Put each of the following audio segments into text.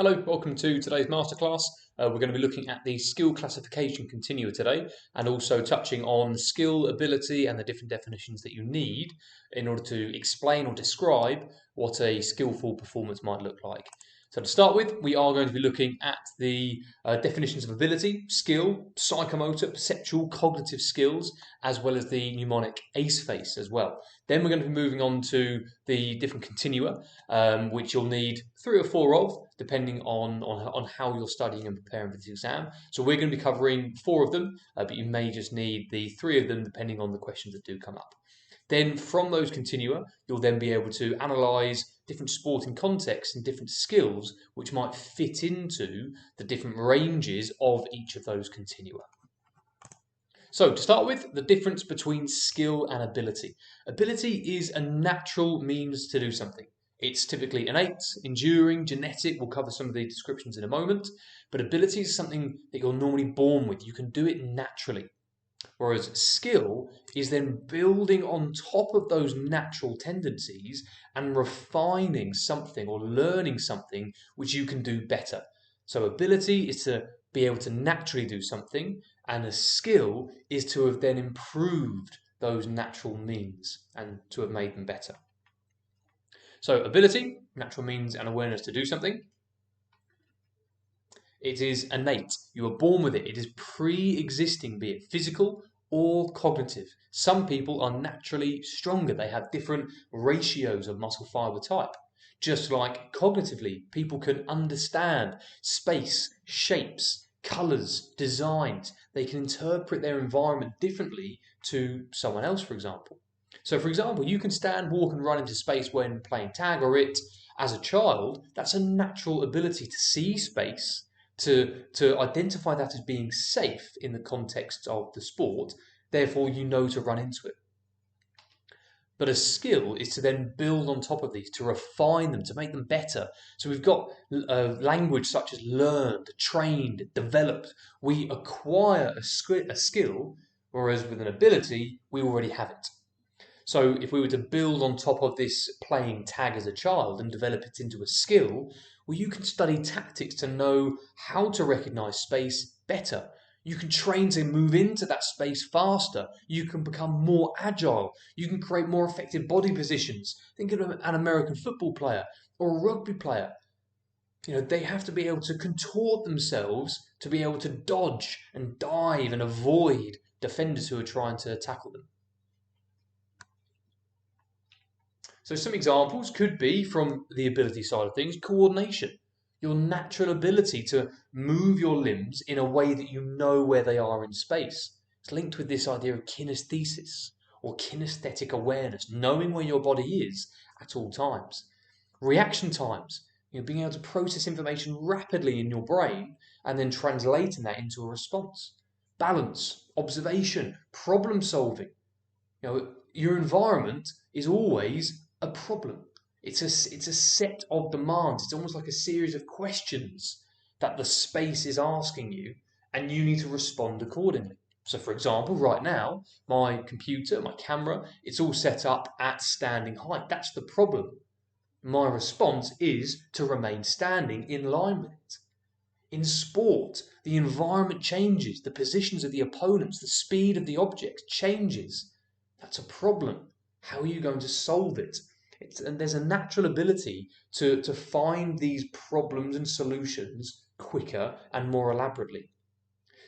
Hello, welcome to today's masterclass. We're going to be looking at the skill classification continua today, and also touching on skill, ability, and the different definitions that you need in order to explain or describe what a skillful performance might look like. So to start with, we are going to be looking at the definitions of ability, skill, psychomotor, perceptual, cognitive skills, as well as the mnemonic ACE-FACE as well. Then we're going to be moving on to the different continua, which you'll need 3 or 4 of, depending on how you're studying and preparing for this exam. So we're going to be covering 4 of them, but you may just need the 3 of them depending on the questions that do come up. Then from those continua, you'll then be able to analyse different sporting contexts and different skills which might fit into the different ranges of each of those continua. So to start with, the difference between skill and ability. Ability is a natural means to do something. It's typically innate, enduring, genetic. We'll cover some of the descriptions in a moment. But ability is something that you're normally born with. You can do it naturally. Whereas skill is then building on top of those natural tendencies and refining something or learning something which you can do better. So ability is to be able to naturally do something, and a skill is to have then improved those natural means and to have made them better. So ability, natural means and awareness to do something. It is innate. You are born with it. It is pre-existing, be it physical or cognitive. Some people are naturally stronger. They have different ratios of muscle fiber type. Just like cognitively, people can understand space, shapes, colors, designs. They can interpret their environment differently to someone else, for example. So, for example, you can stand, walk, and run into space when playing tag or it. As a child, that's a natural ability to see space, to identify that as being safe in the context of the sport, therefore you know to run into it. But a skill is to then build on top of these, to refine them, to make them better. So we've got language such as learned, trained, developed. We acquire a skill, whereas with an ability, we already have it. So if we were to build on top of this playing tag as a child and develop it into a skill, well, you can study tactics to know how to recognize space better. You can train to move into that space faster. You can become more agile. You can create more effective body positions. Think of an American football player or a rugby player. You know, they have to be able to contort themselves to be able to dodge and dive and avoid defenders who are trying to tackle them. So some examples could be from the ability side of things, coordination. Your natural ability to move your limbs in a way that you know where they are in space. It's linked with this idea of kinesthesis or kinesthetic awareness, knowing where your body is at all times. Reaction times, being able to process information rapidly in your brain and then translating that into a response. Balance, observation, problem solving. Your environment is always a problem. It's a set of demands. It's almost like a series of questions that the space is asking you, and you need to respond accordingly. So for example, right now, my computer, my camera, it's all set up at standing height. That's the problem. My response is to remain standing in line with it. In sport, the environment changes, the positions of the opponents, the speed of the object changes. That's a problem. How are you going to solve it? And there's a natural ability to find these problems and solutions quicker and more elaborately.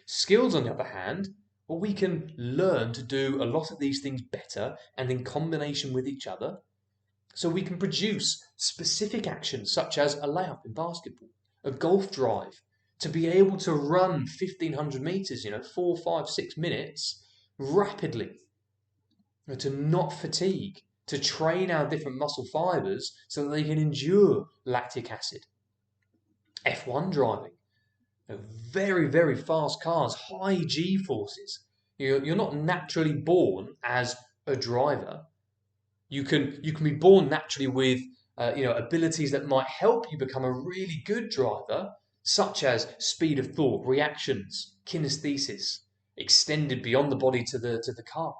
Skills, on the other hand, well, we can learn to do a lot of these things better and in combination with each other. So we can produce specific actions such as a layup in basketball, a golf drive, to be able to run 1,500 meters, 4, 5, 6 minutes rapidly, to not fatigue, to train our different muscle fibers so that they can endure lactic acid. F1 driving, very, very fast cars, high G forces. You're not naturally born as a driver. You can be born naturally with abilities that might help you become a really good driver, such as speed of thought, reactions, kinesthesis, extended beyond the body to the car.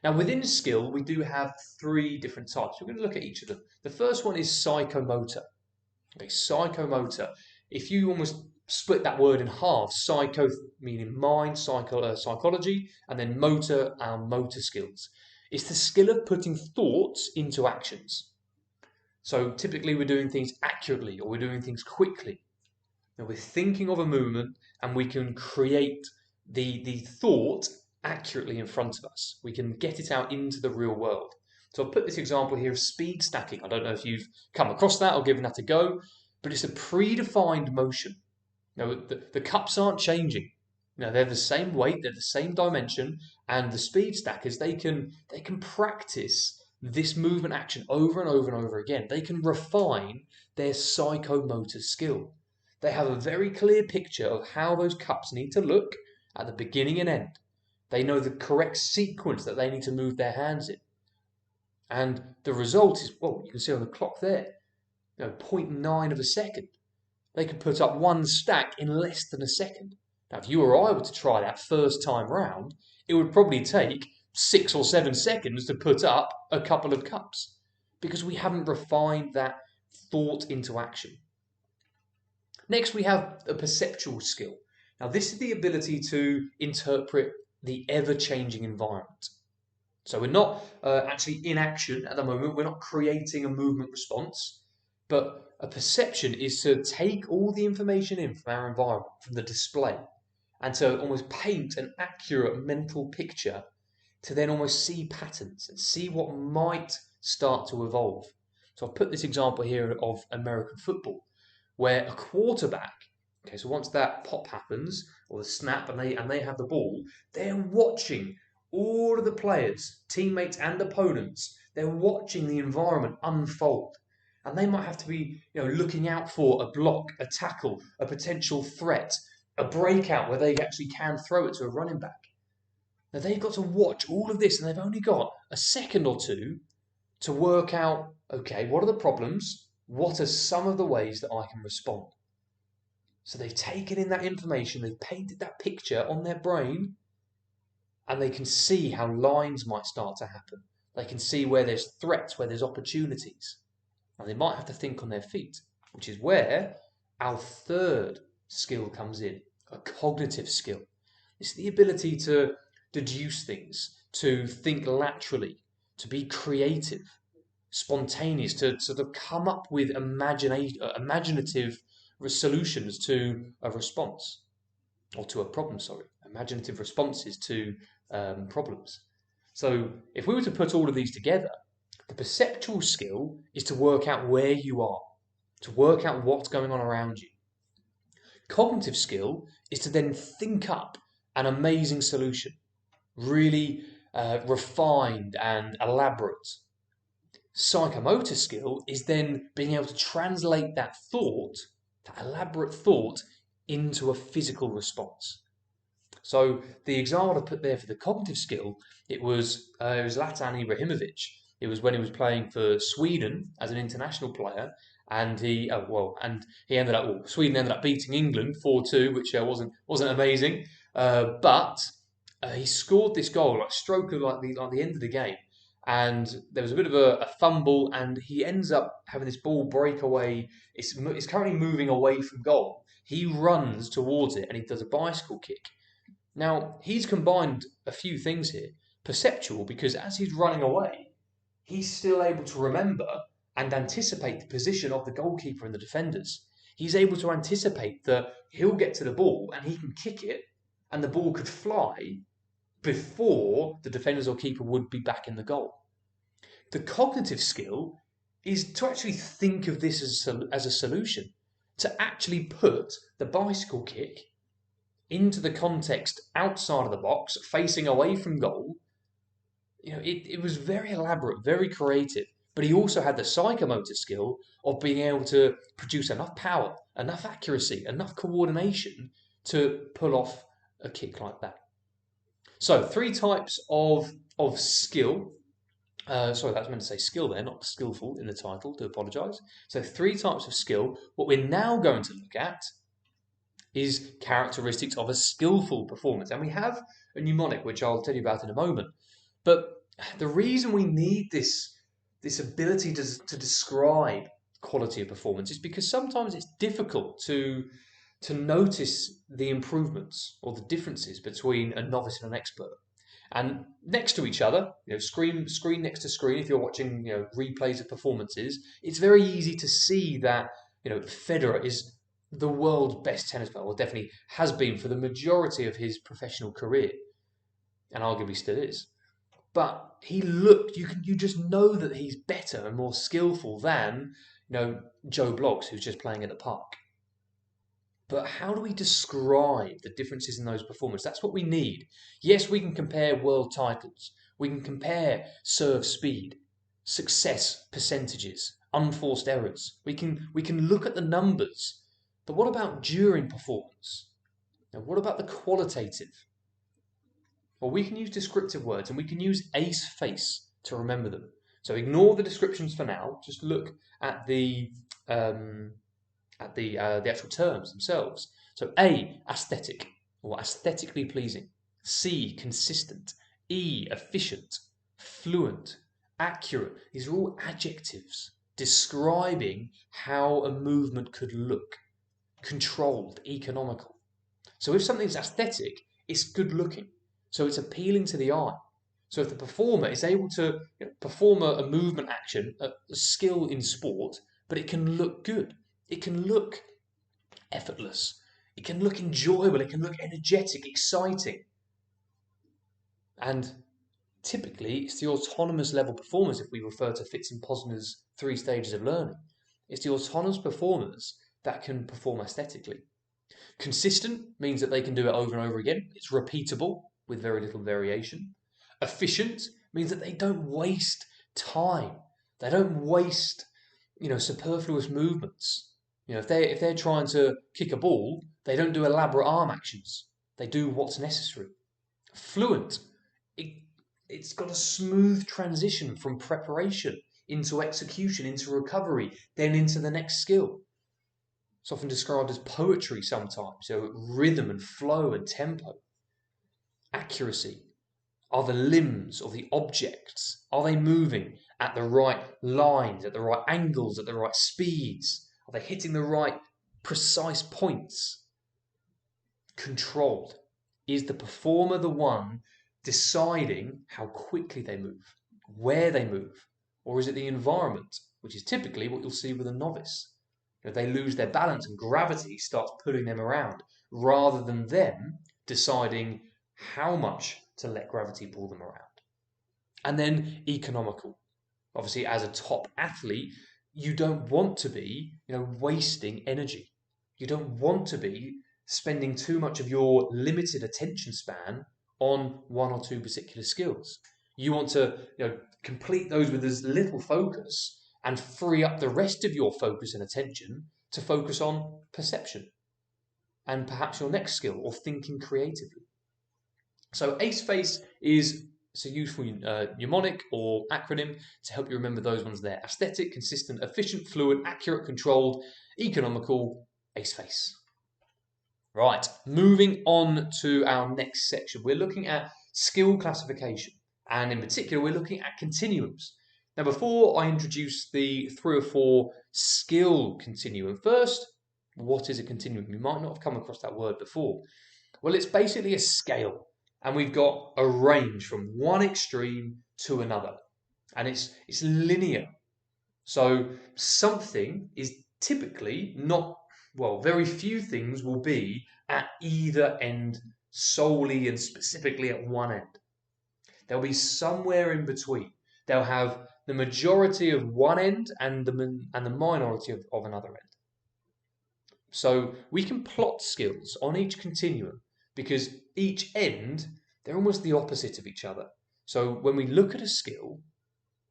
Now, within skill, we do have 3 different types. We're going to look at each of them. The first one is psychomotor. Okay, psychomotor. If you almost split that word in half, psycho meaning mind, psychology, and then motor, our motor skills. It's the skill of putting thoughts into actions. So typically we're doing things accurately or we're doing things quickly. Now we're thinking of a movement and we can create the thought accurately in front of us. We can get it out into the real world. So I'll put this example here of speed stacking. I don't know if you've come across that or given that a go, but it's a predefined motion. Now the cups aren't changing. They're the same weight, they're the same dimension, and the speed stackers they can practice this movement action over and over and over again. They can refine their psychomotor skill. They have a very clear picture of how those cups need to look at the beginning and end. They know the correct sequence that they need to move their hands in. And the result is, well, you can see on the clock there, 0.9 of a second. They could put up one stack in less than a second. Now, if you or I were to try that first time round, it would probably take 6 or 7 seconds to put up a couple of cups because we haven't refined that thought into action. Next, we have a perceptual skill. Now, this is the ability to interpret the ever-changing environment. So we're not actually in action at the moment. We're not creating a movement response, but a perception is to take all the information in from our environment, from the display, and to almost paint an accurate mental picture to then almost see patterns and see what might start to evolve. So I've put this example here of American football, where a quarterback, okay, so once that pop happens, or the snap, and they have the ball, they're watching all of the players, teammates and opponents, they're watching the environment unfold. And they might have to be looking out for a block, a tackle, a potential threat, a breakout where they actually can throw it to a running back. Now they've got to watch all of this and they've only got a second or two to work out, okay, what are the problems? What are some of the ways that I can respond? So they've taken in that information, they've painted that picture on their brain, and they can see how lines might start to happen. They can see where there's threats, where there's opportunities. And they might have to think on their feet, which is where our third skill comes in, a cognitive skill. It's the ability to deduce things, to think laterally, to be creative, spontaneous, to sort of come up with imaginative solutions to a response, or to a problem, imaginative responses to problems. So if we were to put all of these together, the perceptual skill is to work out where you are, to work out what's going on around you. Cognitive skill is to then think up an amazing solution, really refined and elaborate. Psychomotor skill is then being able to translate that thought, that elaborate thought, into a physical response. So the example I put there for the cognitive skill, it was Zlatan Ibrahimovic. It was when he was playing for Sweden as an international player, and Sweden ended up beating England 4-2, which wasn't amazing, but he scored this goal, like stroke of like the end of the game, and there was a bit of a fumble, and he ends up having this ball break away. It's currently moving away from goal. He runs towards it, and he does a bicycle kick. Now, he's combined a few things here. Perceptual, because as he's running away, he's still able to remember and anticipate the position of the goalkeeper and the defenders. He's able to anticipate that he'll get to the ball and he can kick it, and the ball could fly before the defenders or keeper would be back in the goal. The cognitive skill is to actually think of this as a solution, to actually put the bicycle kick into the context outside of the box, facing away from goal. It was very elaborate, very creative, but he also had the psychomotor skill of being able to produce enough power, enough accuracy, enough coordination to pull off a kick like that. So 3 types of skill. Sorry, that was meant to say skill there, not skillful in the title, do apologise. So 3 types of skill. What we're now going to look at is characteristics of a skillful performance. And we have a mnemonic, which I'll tell you about in a moment. But the reason we need this ability to describe quality of performance is because sometimes it's difficult to notice the improvements or the differences between a novice and an expert. And next to each other, screen next to screen, if you're watching, replays of performances, it's very easy to see that, Federer is the world's best tennis player, or definitely has been for the majority of his professional career, and arguably still is. But you just know that he's better and more skillful than, Joe Bloggs, who's just playing at the park. But how do we describe the differences in those performances? That's what we need. Yes, we can compare world titles. We can compare serve speed, success percentages, unforced errors. We can look at the numbers. But what about during performance? Now, what about the qualitative? Well, we can use descriptive words and we can use ace face to remember them. So ignore the descriptions for now. Just look at the actual terms themselves. So A, aesthetic or aesthetically pleasing. C, consistent. E, efficient. Fluent. Accurate. These are all adjectives describing how a movement could look. Controlled, economical. So if something's aesthetic, it's good looking. So it's appealing to the eye. So if the performer is able to perform a movement action, a skill in sport, but it can look good. It can look effortless. It can look enjoyable. It can look energetic, exciting. And typically, it's the autonomous level performers, if we refer to Fitz and Posner's 3 stages of learning. It's the autonomous performers that can perform aesthetically. Consistent means that they can do it over and over again. It's repeatable with very little variation. Efficient means that they don't waste time. They don't waste, superfluous movements. If they're trying to kick a ball, they don't do elaborate arm actions. They do what's necessary. Fluent. It's got a smooth transition from preparation into execution, into recovery, then into the next skill. It's often described as poetry sometimes, so rhythm and flow and tempo. Accuracy. Are the limbs or the objects, are they moving at the right lines, at the right angles, at the right speeds? Are they hitting the right precise points? Controlled. Is the performer the one deciding how quickly they move, where they move, or is it the environment, which is typically what you'll see with a novice? They lose their balance and gravity starts pulling them around, rather than them deciding how much to let gravity pull them around. And then economical. Obviously, as a top athlete, you don't want to be, wasting energy. You don't want to be spending too much of your limited attention span on 1 or 2 particular skills. You want to, complete those with as little focus and free up the rest of your focus and attention to focus on perception and perhaps your next skill or thinking creatively. So ACE-FACE is a useful mnemonic or acronym to help you remember those ones there. Aesthetic, consistent, efficient, fluent, accurate, controlled, economical, ACE-FACE. Right, moving on to our next section. We're looking at skill classification, and in particular, we're looking at continuums. Now, before I introduce the 3 or 4 skill continuum, first, what is a continuum? You might not have come across that word before. Well, it's basically a scale, and we've got a range from one extreme to another, and it's linear. So something is typically not, very few things will be at either end solely and specifically at one end. They'll be somewhere in between. They'll have the majority of one end and the minority of another end. So we can plot skills on each continuum because each end, they're almost the opposite of each other. So when we look at a skill,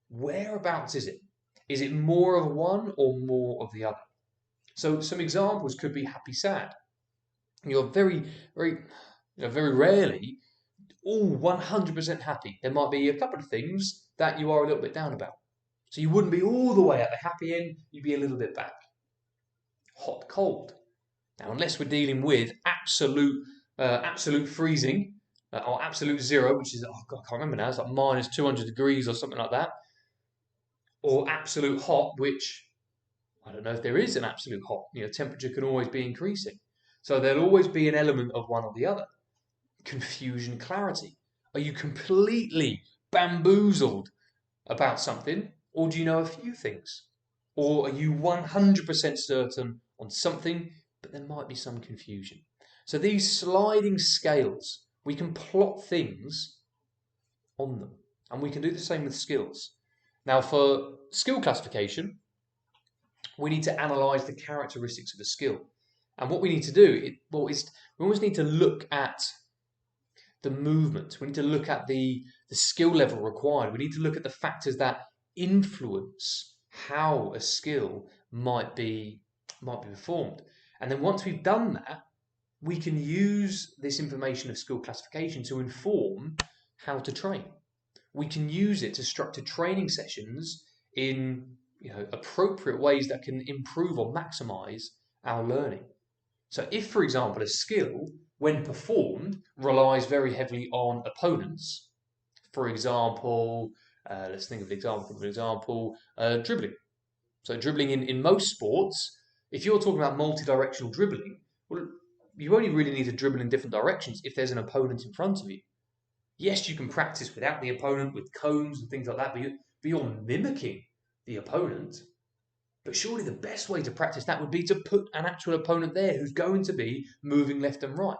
whereabouts is it? Is it more of one or more of the other? So some examples could be happy, sad. You're very, very, very rarely all 100% happy. There might be a couple of things that you are a little bit down about. So you wouldn't be all the way at the happy end, you'd be a little bit back. Hot, cold. Now, unless we're dealing with absolute freezing or absolute zero, which is, I can't remember now, it's like minus 200 degrees or something like that, or absolute hot, which I don't know if there is an absolute hot. Temperature can always be increasing. So there'll always be an element of one or the other. Confusion, clarity. Are you completely bamboozled about something, or do you know a few things? Or are you 100% certain on something, but there might be some confusion? So these sliding scales, we can plot things on them, and we can do the same with skills. Now, for skill classification, we need to analyze the characteristics of a skill. And what we need to do is we always need to look at the movement. We need to look at the skill level required. We need to look at the factors that influence how a skill might be performed. And then once we've done that, we can use this information of skill classification to inform how to train. We can use it to structure training sessions in appropriate ways that can improve or maximize our learning. So if, for example, a skill, when performed, relies very heavily on opponents, for example, let's think of an example, dribbling. So dribbling in most sports, if you're talking about multi-directional dribbling, well, you only really need to dribble in different directions if there's an opponent in front of you. Yes, you can practice without the opponent with cones and things like that, but you're mimicking the opponent. But surely the best way to practice that would be to put an actual opponent there who's going to be moving left and right,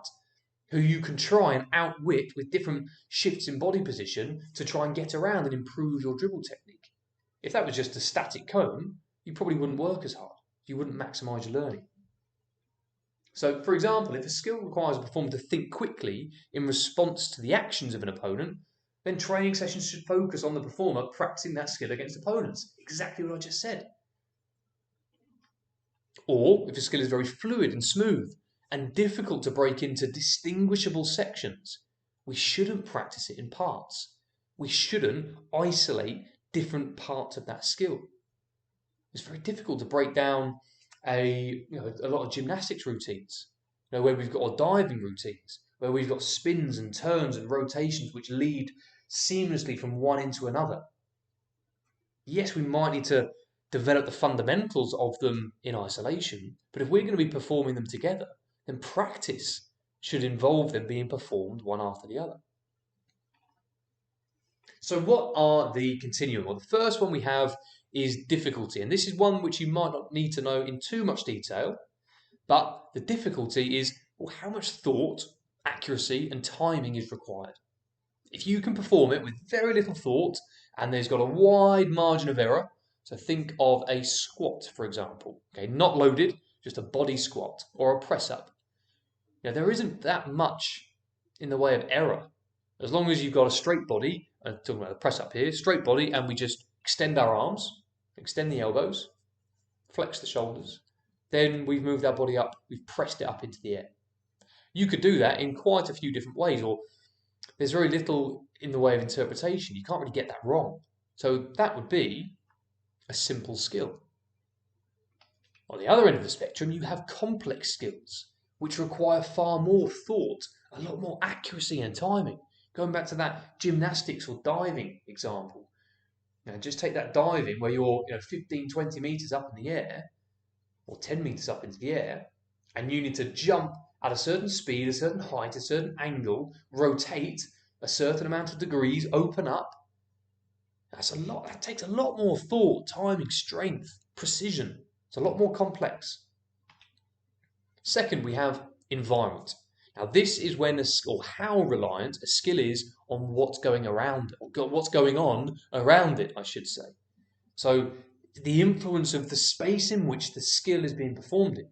who you can try and outwit with different shifts in body position to try and get around and improve your dribble technique. If that was just a static cone, you probably wouldn't work as hard. You wouldn't maximize your learning. So, for example, if a skill requires a performer to think quickly in response to the actions of an opponent, then training sessions should focus on the performer practicing that skill against opponents. Exactly what I just said. Or if a skill is very fluid and smooth and difficult to break into distinguishable sections, we shouldn't practice it in parts. We shouldn't isolate different parts of that skill. It's very difficult to break down a lot of gymnastics routines, where we've got our diving routines, where we've got spins and turns and rotations which lead seamlessly from one into another. Yes, we might need to develop the fundamentals of them in isolation, but if we're going to be performing them together, then practice should involve them being performed one after the other. So what are the continuum? Well, the first one we have is difficulty, and this is one which you might not need to know in too much detail, but the difficulty is how much thought, accuracy, and timing is required. If you can perform it with very little thought, and there's got a wide margin of error, so think of a squat, for example, okay, not loaded, just a body squat or a press up. Now, there isn't that much in the way of error. As long as you've got a straight body, I'm talking about the press up here, straight body, and we just extend our arms, extend the elbows, flex the shoulders, then we've moved our body up, we've pressed it up into the air. You could do that in quite a few different ways, or there's very little in the way of interpretation. You can't really get that wrong. So that would be a simple skill. On the other end of the spectrum, you have complex skills, which require far more thought, a lot more accuracy and timing. Going back to that gymnastics or diving example. Now, just take that diving where you're 15, 20 meters up in the air, or 10 meters up into the air, and you need to jump at a certain speed, a certain height, a certain angle, rotate a certain amount of degrees, open up. That's a lot. That takes a lot more thought, timing, strength, precision. It's a lot more complex. Second, we have environment. Now, this is when or how reliant a skill is on what's going around, or what's going on around it, I should say. So, the influence of the space in which the skill is being performed in.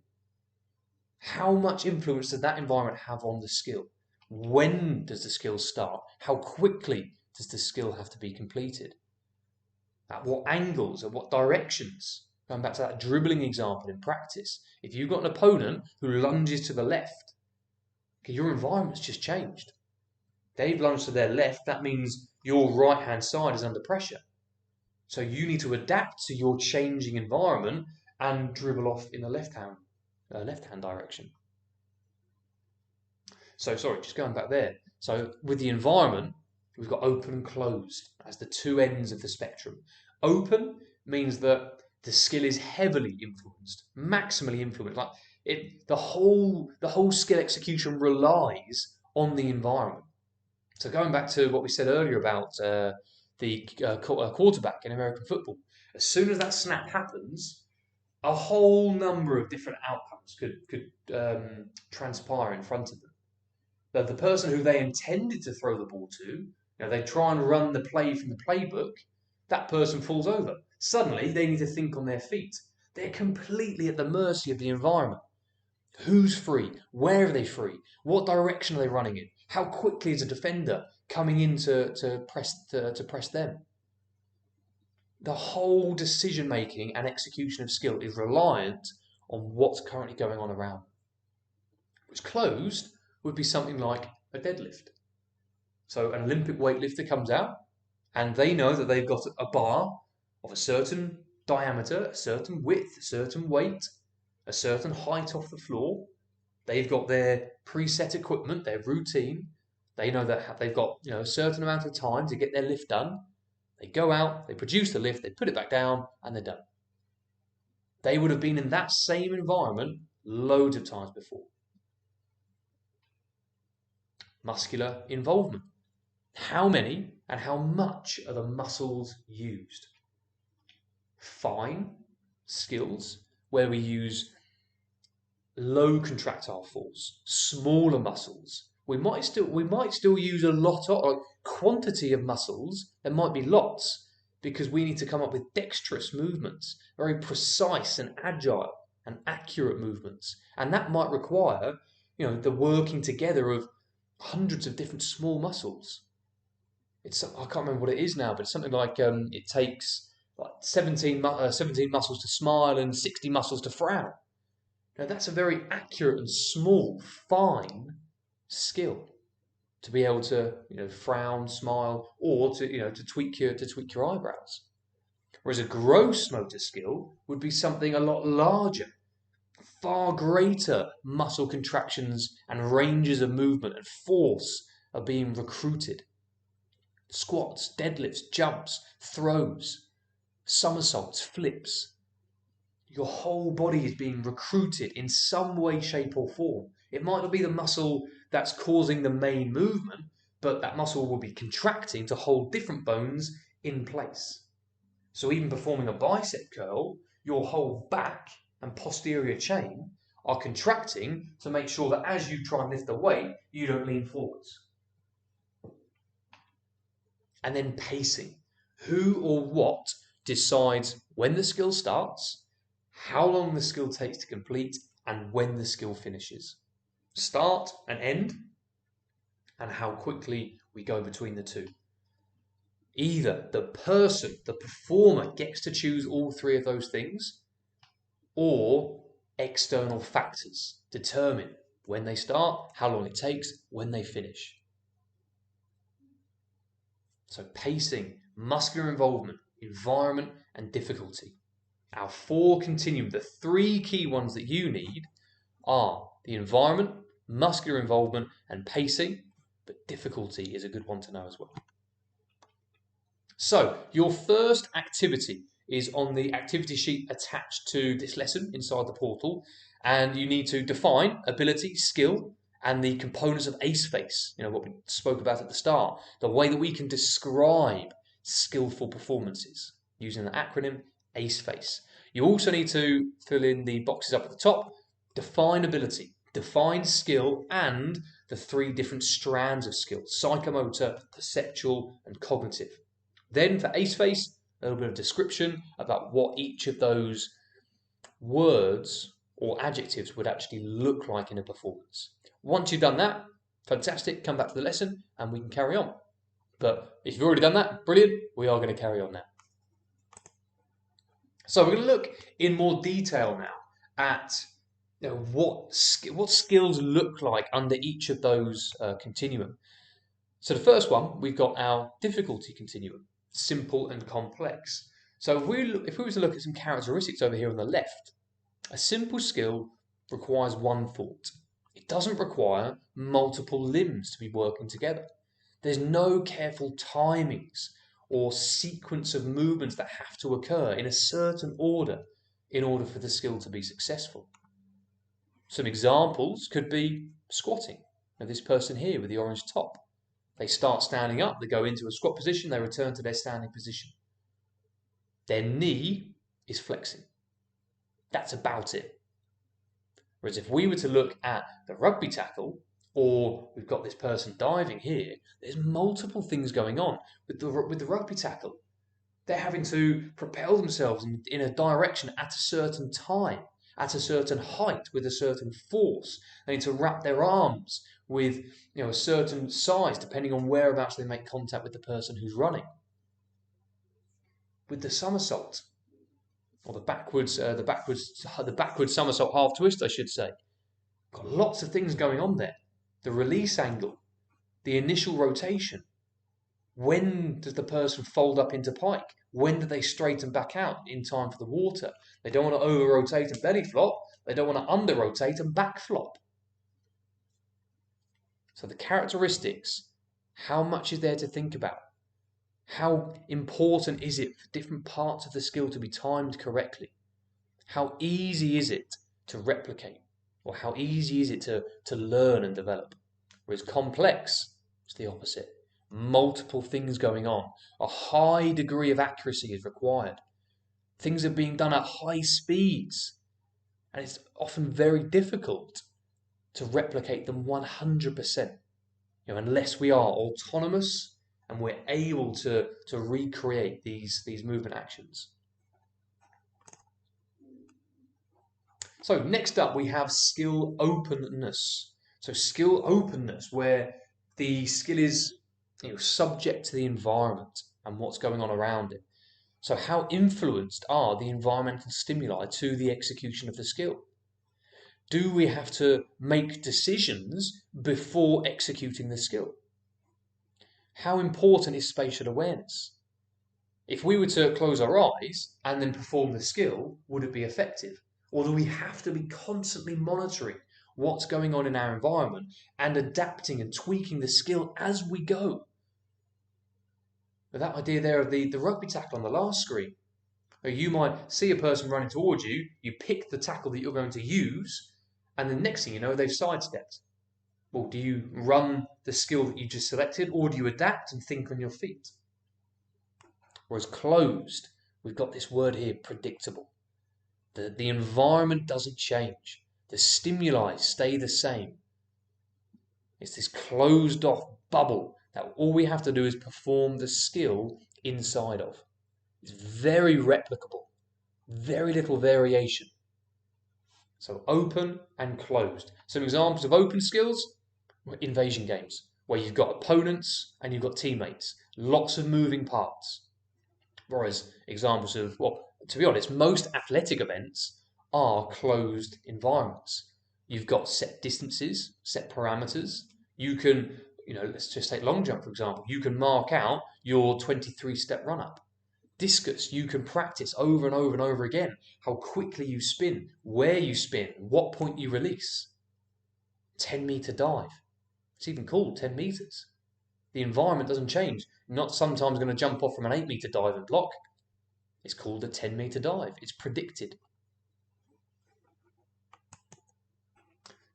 How much influence does that environment have on the skill? When does the skill start? How quickly does the skill have to be completed? At what angles, at what directions? Going back to that dribbling example in practice. If you've got an opponent who lunges to the left, okay, your environment's just changed. They've lunged to their left, that means your right-hand side is under pressure. So you need to adapt to your changing environment and dribble off in the left-hand direction. So, sorry, just going back there. So with the environment, we've got open and closed as the two ends of the spectrum. Open means that the skill is heavily influenced, maximally influenced. Like the whole skill execution relies on the environment. So going back to what we said earlier about the quarterback in American football, as soon as that snap happens, a whole number of different outcomes could transpire in front of them. The person who they intended to throw the ball to, they try and run the play from the playbook, that person falls over. Suddenly, they need to think on their feet. They're completely at the mercy of the environment. Who's free? Where are they free? What direction are they running in? How quickly is a defender coming in to press them? The whole decision making and execution of skill is reliant on what's currently going on around. Which closed would be something like a deadlift. So an Olympic weightlifter comes out and they know that they've got a bar of a certain diameter, a certain width, a certain weight, a certain height off the floor. They've got their preset equipment, their routine. They know that they've got a certain amount of time to get their lift done. They go out, they produce the lift, they put it back down, and they're done. They would have been in that same environment loads of times before. Muscular involvement. How many and how much are the muscles used? Fine skills where we use low contractile force, smaller muscles. We might still use a lot of quantity of muscles. There might be lots because we need to come up with dexterous movements, very precise and agile and accurate movements, and that might require the working together of hundreds of different small muscles. I can't remember what it is now, but it's something like it takes like 17 muscles to smile and 60 muscles to frown. Now that's a very accurate and small, fine skill to be able to frown, smile, or to tweak your eyebrows. Whereas a gross motor skill would be something a lot larger, far greater muscle contractions and ranges of movement and force are being recruited. Squats, deadlifts, jumps, throws, somersaults, flips. Your whole body is being recruited in some way, shape, or form. It might not be the muscle that's causing the main movement, but that muscle will be contracting to hold different bones in place. So even performing a bicep curl, your whole back and posterior chain are contracting to make sure that as you try and lift the weight, you don't lean forwards. And then pacing. Who or what decides when the skill starts, how long the skill takes to complete, and when the skill finishes? Start and end, and how quickly we go between the two. Either the person, the performer, gets to choose all three of those things, or external factors determine when they start, how long it takes, when they finish. So pacing, muscular involvement, environment, and difficulty. Our 4 continuum, the 3 key ones that you need are the environment, muscular involvement, and pacing, but difficulty is a good one to know as well. So your first activity is on the activity sheet attached to this lesson inside the portal, and you need to define ability, skill, and the components of ACE-FACE, what we spoke about at the start, the way that we can describe skillful performances using the acronym ACE-FACE. You also need to fill in the boxes up at the top, define ability, define skill, and the 3 different strands of skill, psychomotor, perceptual, and cognitive. Then for ACE-FACE, a little bit of description about what each of those words or adjectives would actually look like in a performance. Once you've done that, fantastic, come back to the lesson and we can carry on. But if you've already done that, brilliant, we are going to carry on now. So we're going to look in more detail now at what skills look like under each of those continuum. So the first one, we've got our difficulty continuum, simple and complex. So if we were to look at some characteristics over here on the left, a simple skill requires one thought. It doesn't require multiple limbs to be working together. There's no careful timings or sequence of movements that have to occur in a certain order in order for the skill to be successful. Some examples could be squatting. Now, this person here with the orange top, they start standing up, they go into a squat position, they return to their standing position. Their knee is flexing. That's about it. Whereas if we were to look at the rugby tackle, or we've got this person diving here, there's multiple things going on with the rugby tackle. They're having to propel themselves in a direction at a certain time, at a certain height, with a certain force. They need to wrap their arms with a certain size, depending on whereabouts they make contact with the person who's running. With the somersault, or the backwards somersault half twist, I should say, got lots of things going on there. The release angle, the initial rotation. When does the person fold up into pike? When do they straighten back out in time for the water? They don't want to over-rotate and belly flop. They don't want to under-rotate and back flop. So the characteristics, how much is there to think about? How important is it for different parts of the skill to be timed correctly? How easy is it to replicate? Or how easy is it to learn and develop? Whereas complex is the opposite. Multiple things going on. A high degree of accuracy is required. Things are being done at high speeds. And it's often very difficult to replicate them 100%. Unless we are autonomous and we're able to recreate these movement actions. So next up we have skill openness. So skill openness, where the skill is subject to the environment and what's going on around it. So how influenced are the environmental stimuli to the execution of the skill? Do we have to make decisions before executing the skill? How important is spatial awareness? If we were to close our eyes and then perform the skill, would it be effective? Or do we have to be constantly monitoring what's going on in our environment and adapting and tweaking the skill as we go? But that idea there of the rugby tackle on the last screen, you might see a person running towards you, you pick the tackle that you're going to use, and the next thing you know, they've sidestepped. Well, do you run the skill that you just selected, or do you adapt and think on your feet? Whereas closed, we've got this word here, predictable. The environment doesn't change. The stimuli stay the same. It's this closed off bubble that all we have to do is perform the skill inside of. It's very replicable, very little variation. So open and closed. Some examples of open skills: invasion games, where you've got opponents and you've got teammates. Lots of moving parts. Whereas examples of, to be honest, most athletic events are closed environments. You've got set distances, set parameters. You can, let's just take long jump, for example. You can mark out your 23-step run-up. Discus, you can practice over and over and over again how quickly you spin, where you spin, what point you release. 10-meter dive. It's even called 10 meters. The environment doesn't change. Not sometimes going to jump off from an 8-meter dive and block. It's called a 10-meter dive. It's predicted.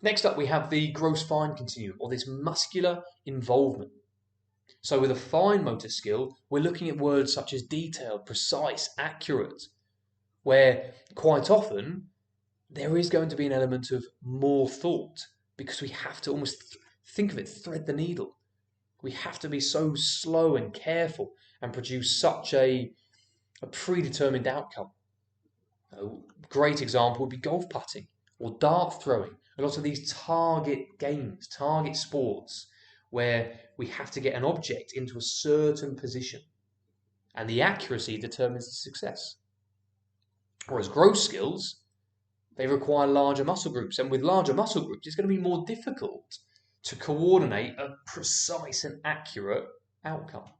Next up, we have the gross-fine continuum, or this muscular involvement. So with a fine motor skill, we're looking at words such as detailed, precise, accurate, where quite often there is going to be an element of more thought, because we have to almost think of it, thread the needle. We have to be so slow and careful and produce such a predetermined outcome. A great example would be golf putting or dart throwing. A lot of these target games, target sports, where we have to get an object into a certain position, and the accuracy determines the success. Whereas gross skills, they require larger muscle groups, and with larger muscle groups, it's going to be more difficult to coordinate a precise and accurate outcome.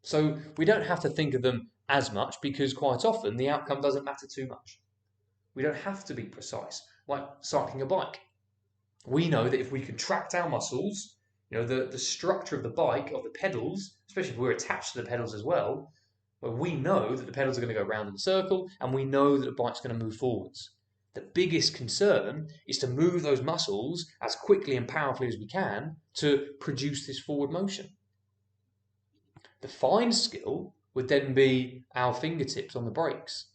So we don't have to think of them as much, because quite often the outcome doesn't matter too much. We don't have to be precise, like cycling a bike. We know that if we contract our muscles, The structure of the bike, of the pedals, especially if we're attached to the pedals as well, where we know that the pedals are going to go round in a circle and we know that the bike's going to move forwards. The biggest concern is to move those muscles as quickly and powerfully as we can to produce this forward motion. The fine skill would then be our fingertips on the brakes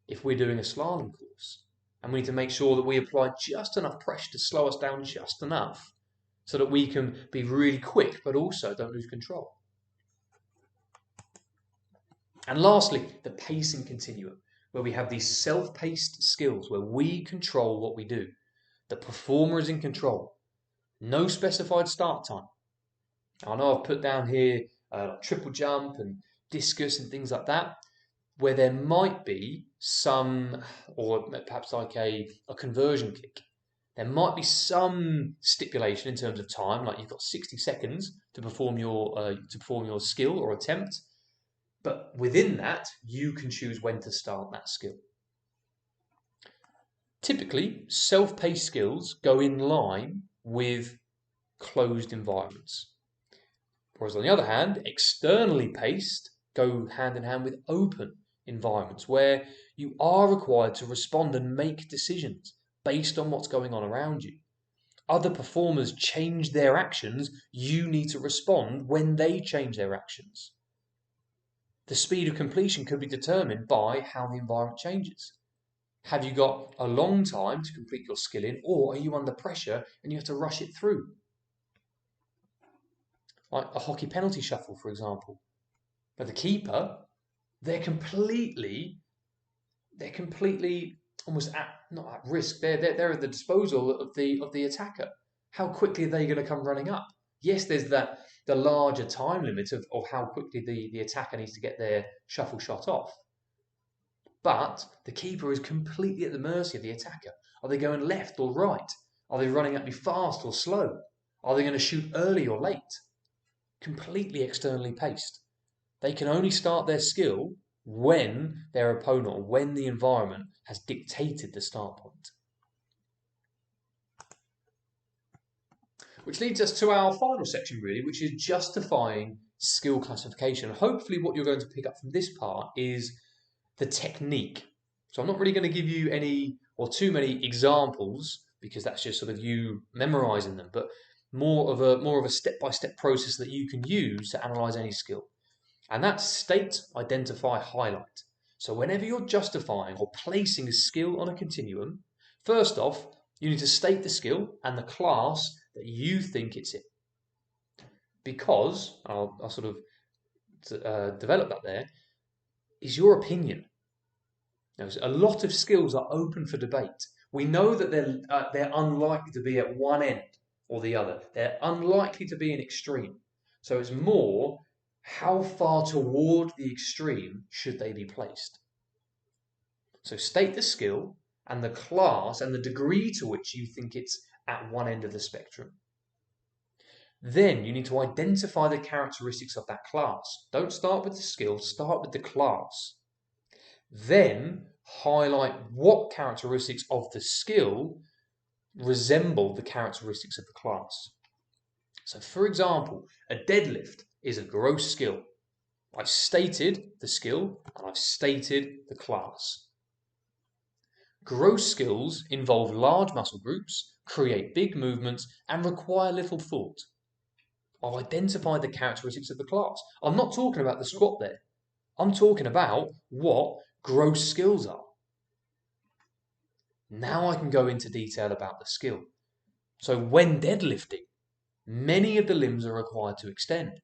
if we're doing a slalom course. And we need to make sure that we apply just enough pressure to slow us down just enough so that we can be really quick but also don't lose control. And lastly, the pacing continuum, where we have these self-paced skills where we control what we do. The performer is in control. No specified start time. I know I've put down here triple jump and discus and things like that, where there might be some, or perhaps like a conversion kick. There might be some stipulation in terms of time, like you've got 60 seconds to perform your skill or attempt. But within that, you can choose when to start that skill. Typically, self-paced skills go in line with closed environments. Whereas on the other hand, externally paced go hand in hand with open environments where you are required to respond and make decisions based on what's going on around you. Other performers change their actions, you need to respond when they change their actions. The speed of completion could be determined by how the environment changes. Have you got a long time to complete your skill in, or are you under pressure and you have to rush it through? Like a hockey penalty shuffle, for example. But the keeper, they're completely almost not at risk. They're at the disposal of the attacker. How quickly are they going to come running up? Yes, there's the larger time limit of how quickly the attacker needs to get their shuffle shot off. But the keeper is completely at the mercy of the attacker. Are they going left or right? Are they running at me fast or slow? Are they going to shoot early or late? Completely externally paced. They can only start their skill when their opponent or when the environment has dictated the start point. Which leads us to our final section really, which is justifying skill classification. Hopefully what you're going to pick up from this part is the technique. So I'm not really going to give you any or too many examples because that's just sort of you memorizing them, but more of a step-by-step process that you can use to analyze any skill. And that's state, identify, highlight. So whenever you're justifying or placing a skill on a continuum, first off, you need to state the skill and the class that you think it's in. Because, I'll sort of develop that there, is your opinion. Now, a lot of skills are open for debate. We know that they're unlikely to be at one end or the other. They're unlikely to be an extreme. So it's more, how far toward the extreme should they be placed? So state the skill and the class and the degree to which you think it's at one end of the spectrum. Then you need to identify the characteristics of that class. Don't start with the skill, start with the class. Then highlight what characteristics of the skill resemble the characteristics of the class. So for example, a deadlift is a gross skill. I've stated the skill and I've stated the class. Gross skills involve large muscle groups, create big movements, and require little thought. I've identified the characteristics of the class. I'm not talking about the squat there. I'm talking about what gross skills are. Now I can go into detail about the skill. So when deadlifting, many of the limbs are required to extend,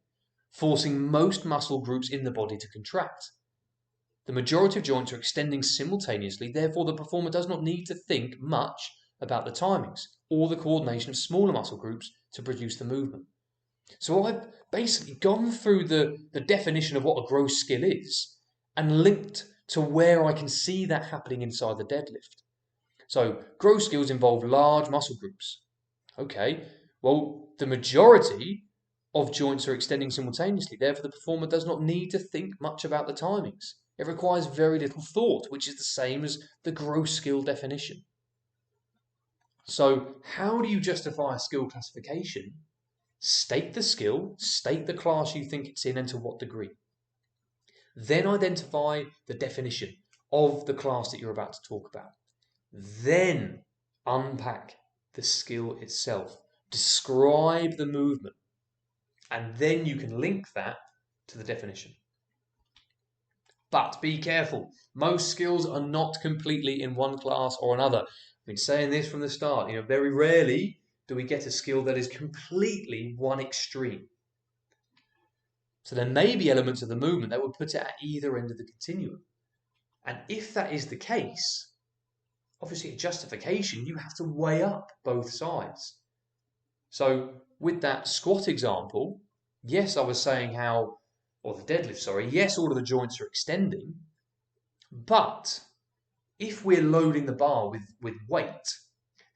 forcing most muscle groups in the body to contract. The majority of joints are extending simultaneously, therefore the performer does not need to think much about the timings or the coordination of smaller muscle groups to produce the movement. So I've basically gone through the definition of what a gross skill is and linked to where I can see that happening inside the deadlift. So gross skills involve large muscle groups. Okay, well, the majority of joints are extending simultaneously, therefore the performer does not need to think much about the timings. It requires very little thought, which is the same as the gross skill definition. So how do you justify a skill classification? State the skill, state the class you think it's in and to what degree. Then identify the definition of the class that you're about to talk about. Then unpack the skill itself. Describe the movement. And then you can link that to the definition. But be careful. Most skills are not completely in one class or another. I've been saying this from the start. Very rarely do we get a skill that is completely one extreme. So there may be elements of the movement that would put it at either end of the continuum. And if that is the case, obviously a justification, you have to weigh up both sides. So with that squat example, yes, I was saying or the deadlift, sorry, yes, all of the joints are extending, but if we're loading the bar with weight,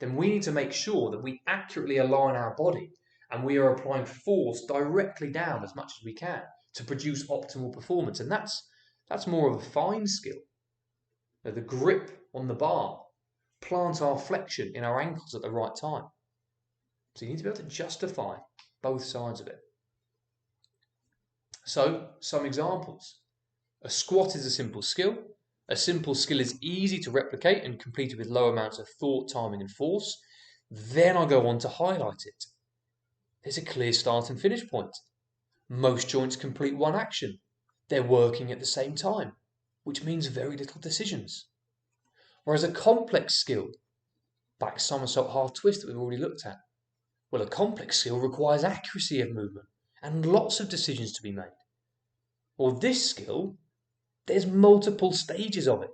then we need to make sure that we accurately align our body and we are applying force directly down as much as we can to produce optimal performance. And that's more of a fine skill. The grip on the bar, plantar flexion in our ankles at the right time. So you need to be able to justify both sides of it. So, some examples. A squat is a simple skill. A simple skill is easy to replicate and completed with low amounts of thought, timing and force. Then I go on to highlight it. There's a clear start and finish point. Most joints complete one action. They're working at the same time, which means very little decisions. Whereas a complex skill, back somersault half twist that we've already looked at, well, a complex skill requires accuracy of movement and lots of decisions to be made. Or this skill, there's multiple stages of it.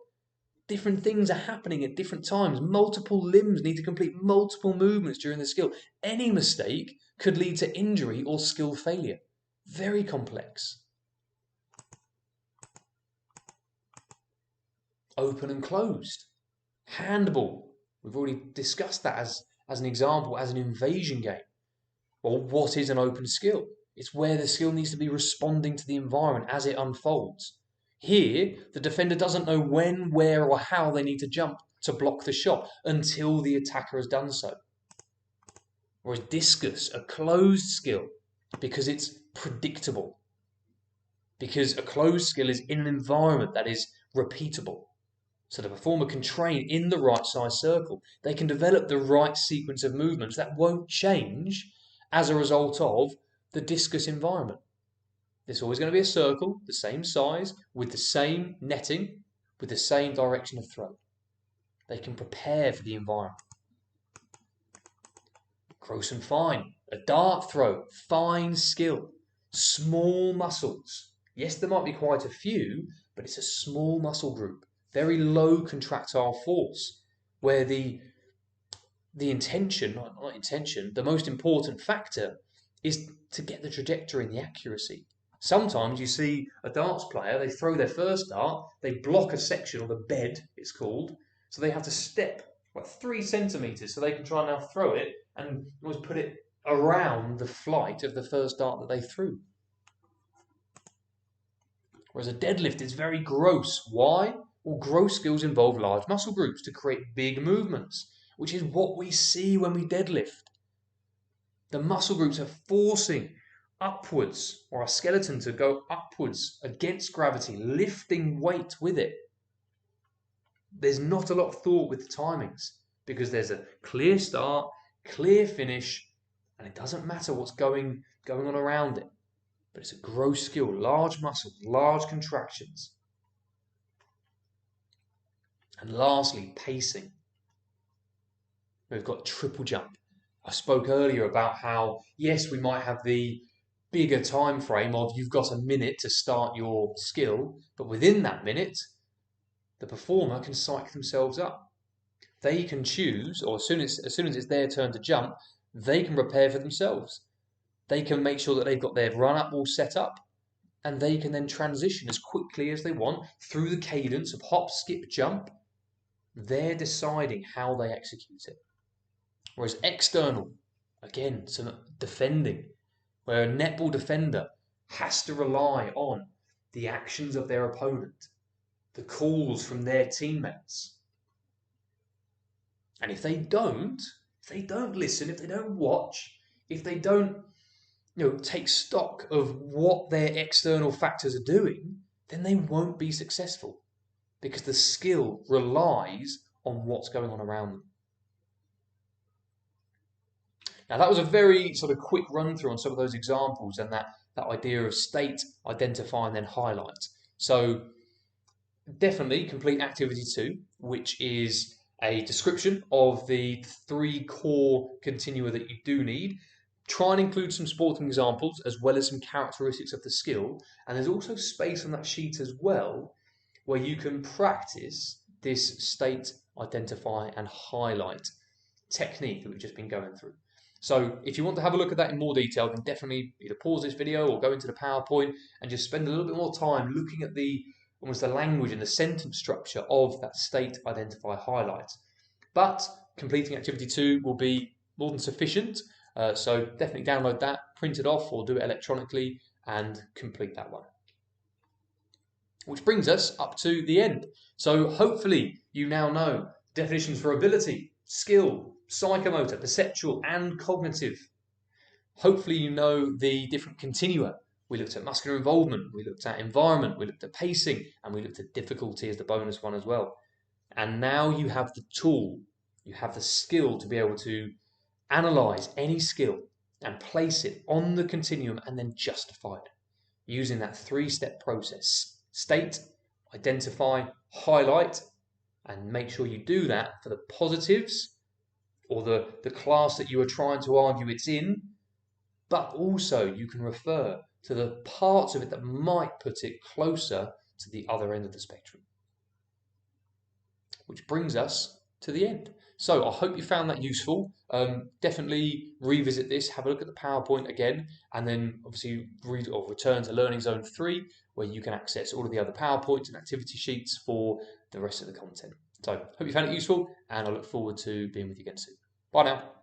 Different things are happening at different times. Multiple limbs need to complete multiple movements during the skill. Any mistake could lead to injury or skill failure. Very complex. Open and closed. Handball. We've already discussed that as an example, as an invasion game. Well, what is an open skill? It's where the skill needs to be responding to the environment as it unfolds. Here, the defender doesn't know when, where, or how they need to jump to block the shot until the attacker has done so. Whereas discus, a closed skill, because it's predictable. Because a closed skill is in an environment that is repeatable. So the performer can train in the right size circle. They can develop the right sequence of movements that won't change as a result of the discus environment. There's always going to be a circle, the same size, with the same netting, with the same direction of throw. They can prepare for the environment. Gross and fine. A dart throw, fine skill. Small muscles. Yes, there might be quite a few, but it's a small muscle group. Very low contractile force, where the most important factor is to get the trajectory and the accuracy. Sometimes you see a darts player, they throw their first dart, they block a section, or the bed it's called, so they have to step like 3 centimetres so they can try and now throw it and almost put it around the flight of the first dart that they threw. Whereas a deadlift is very gross. Why? Well, gross skills involve large muscle groups to create big movements, which is what we see when we deadlift. The muscle groups are forcing upwards, or our skeleton to go upwards against gravity, lifting weight with it. There's not a lot of thought with the timings because there's a clear start, clear finish, and it doesn't matter what's going on around it. But it's a gross skill, large muscles, large contractions. And lastly, pacing. We've got triple jump. I spoke earlier about how, yes, we might have the bigger time frame of you've got a minute to start your skill, but within that minute, the performer can psych themselves up. They can choose, or as soon as it's their turn to jump, they can prepare for themselves. They can make sure that they've got their run-up all set up, and they can then transition as quickly as they want through the cadence of hop, skip, jump. They're deciding how they execute it. Whereas external, again, some defending, where a netball defender has to rely on the actions of their opponent, the calls from their teammates. And if they don't listen, if they don't watch, if they don't take stock of what their external factors are doing, then they won't be successful because the skill relies on what's going on around them. Now, that was a very sort of quick run through on some of those examples and that idea of state, identify, and then highlight. So definitely complete activity 2, which is a description of the 3 core continua that you do need. Try and include some sporting examples as well as some characteristics of the skill. And there's also space on that sheet as well where you can practice this state, identify, and highlight technique that we've just been going through. So if you want to have a look at that in more detail, then definitely either pause this video or go into the PowerPoint and just spend a little bit more time looking at almost the language and the sentence structure of that state, identify, highlight. But completing activity 2 will be more than sufficient. So definitely download that, print it off, or do it electronically and complete that one. Which brings us up to the end. So hopefully you now know definitions for ability, skill, psychomotor, perceptual, and cognitive. Hopefully you know the different continua. We looked at muscular involvement, we looked at environment, we looked at pacing, and we looked at difficulty as the bonus one as well. And now you have the tool, you have the skill to be able to analyze any skill and place it on the continuum and then justify it using that 3-step process. State, identify, highlight, and make sure you do that for the positives or the class that you are trying to argue it's in, but also you can refer to the parts of it that might put it closer to the other end of the spectrum. Which brings us to the end. So I hope you found that useful. Definitely revisit this, have a look at the PowerPoint again, and then obviously return to Learning Zone 3, where you can access all of the other PowerPoints and activity sheets for the rest of the content. So hope you found it useful, and I look forward to being with you again soon. Bye now.